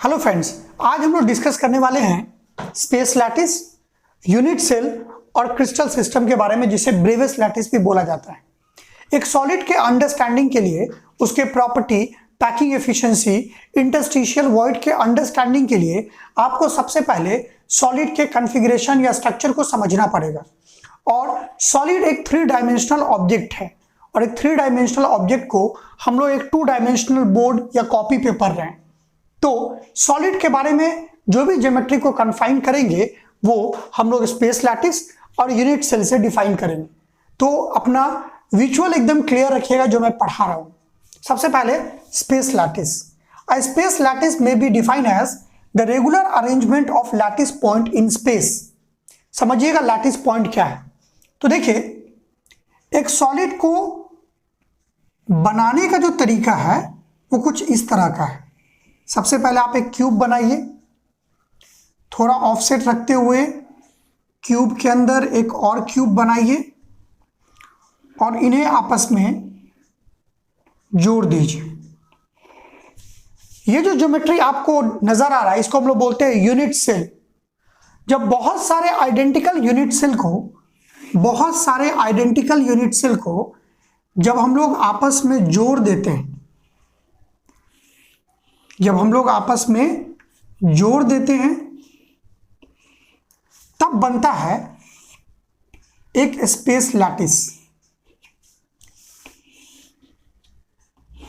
Hello friends, आज हम लोग डिस्कस करने वाले हैं स्पेस लैटिस, यूनिट सेल और क्रिस्टल सिस्टम के बारे में, जिसे ब्रेविस लैटिस भी बोला जाता है। एक सॉलिड के अंडरस्टैंडिंग के लिए उसके property, packing efficiency, interstitial void के अंडरस्टैंडिंग के लिए आपको सबसे पहले सॉलिड के कॉन्फ़िगरेशन या स्ट्रक्चर को समझना पड़ेगा। और सॉलिड एक 3 डायमेंशनल ऑब्जेक्ट है, और एक 3 डायमेंशनल ऑब्जेक्ट को हम लोग एक 2 डायमेंशनल बोर्ड या कॉपी पे पढ़ रहे हैं। तो सॉलिड के बारे में जो भी ज्योमेट्री को कन्फाइन करेंगे वो हम लोग स्पेस लैटिस और यूनिट सेल से डिफाइन करेंगे। तो अपना विजुअल एकदम क्लियर रखिएगा जो मैं पढ़ा रहा हूं। सबसे पहले space lattice. A space lattice में be defined as the regular arrangement of lattice point in space. समझिएगा लैटिस पॉइंट क्या है। तो देखिए, एक सॉलिड को बनाने का जो तरीका है वो कुछ इस तरह का है। सबसे पहले आप एक क्यूब बनाइए, थोड़ा ऑफसेट रखते हुए क्यूब के अंदर एक और क्यूब बनाइए और इन्हें आपस में जोड़ दीजिए। ये जो ज्योमेट्री आपको नजर आ रहा है इसको हम लोग बोलते हैं यूनिट सेल। जब बहुत सारे आइडेंटिकल यूनिट सेल को जब हम लोग आपस में जोड़ देते हैं, तब बनता है एक स्पेस लैटिस।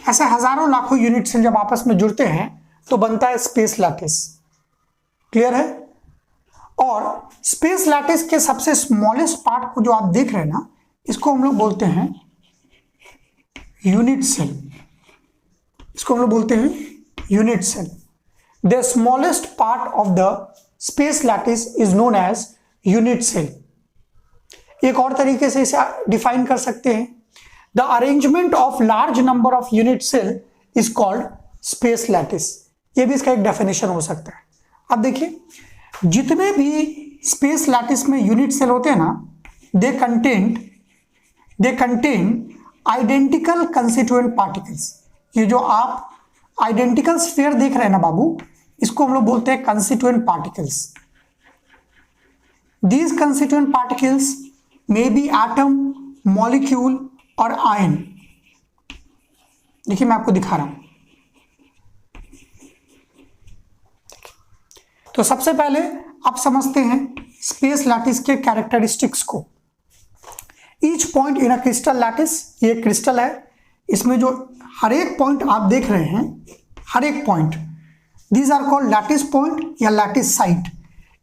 ऐसे हजारों लाखों यूनिट सेल जब आपस में जुड़ते हैं तो बनता है स्पेस लैटिस। क्लियर है? और स्पेस लैटिस के सबसे स्मॉलेस्ट पार्ट को जो आप देख रहे हैं ना, इसको हम लोग बोलते हैं unit cell. The smallest part of the space lattice is known as unit cell. एक और तरीके से इसे डिफाइन कर सकते हैं, The arrangement of large number of unit cell is called space lattice. ये भी इसका एक डेफिनेशन हो सकता है। अब देखिए, जितने भी स्पेस लैटिस में यूनिट सेल होते हैं ना, they contain identical constituent particles. ये जो आप आइडेंटिकल स्फीयर देख रहे हैं ना बाबू, इसको हम लोग बोलते हैं constituent particles. These constituent particles may be atom, molecule और आयन। देखिए मैं आपको दिखा रहा हूं। तो सबसे पहले आप समझते हैं स्पेस लैटिस के कैरेक्टरिस्टिक्स को। Each point in a crystal lattice, ये क्रिस्टल है, इसमें जो हर एक पॉइंट आप देख रहे हैं, हर एक point, these are called lattice point या लैटिस साइट।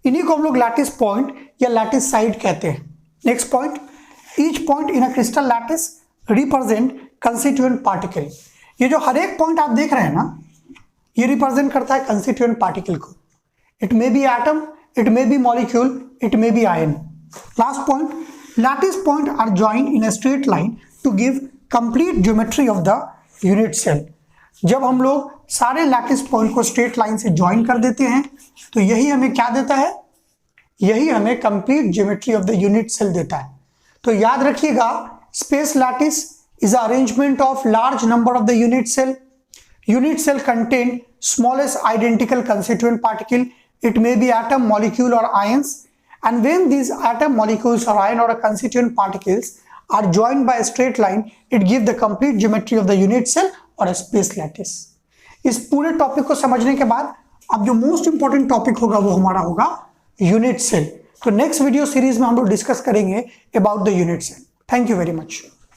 इन्हीं को हम लोग लैटिस पॉइंट या लैटिस साइट कहते हैं। Next point, each point in a crystal lattice represent constituent particle. ये जो हर एक पॉइंट आप देख रहे हैं ना, ये रिप्रेजेंट करता है कंस्टिट्यूएंट पार्टिकल को। It may be atom, it may be molecule, it may be ion. Last point, lattice point are joined in a straight line to give complete geometry of the unit cell. जब हम लोग सारे lattice point को straight line से join कर देते हैं तो यही हमें क्या देता है? यही हमें complete geometry of the unit cell देता है। तो याद रखिएगा, space lattice is arrangement of large number of the unit cell. Unit cell contain smallest identical constituent particle, it may be atom, molecule or ions, and when these atom, molecules or ion or constituent particles are joined by a straight line, it gives the complete geometry of the unit cell or a space lattice. इस पूरे topic को समझने के बाद अब जो most important topic होगा वो हमारा होगा यूनिट सेल। तो नेक्स्ट वीडियो सीरीज में हम लोग डिस्कस करेंगे about the unit cell. Thank you very much.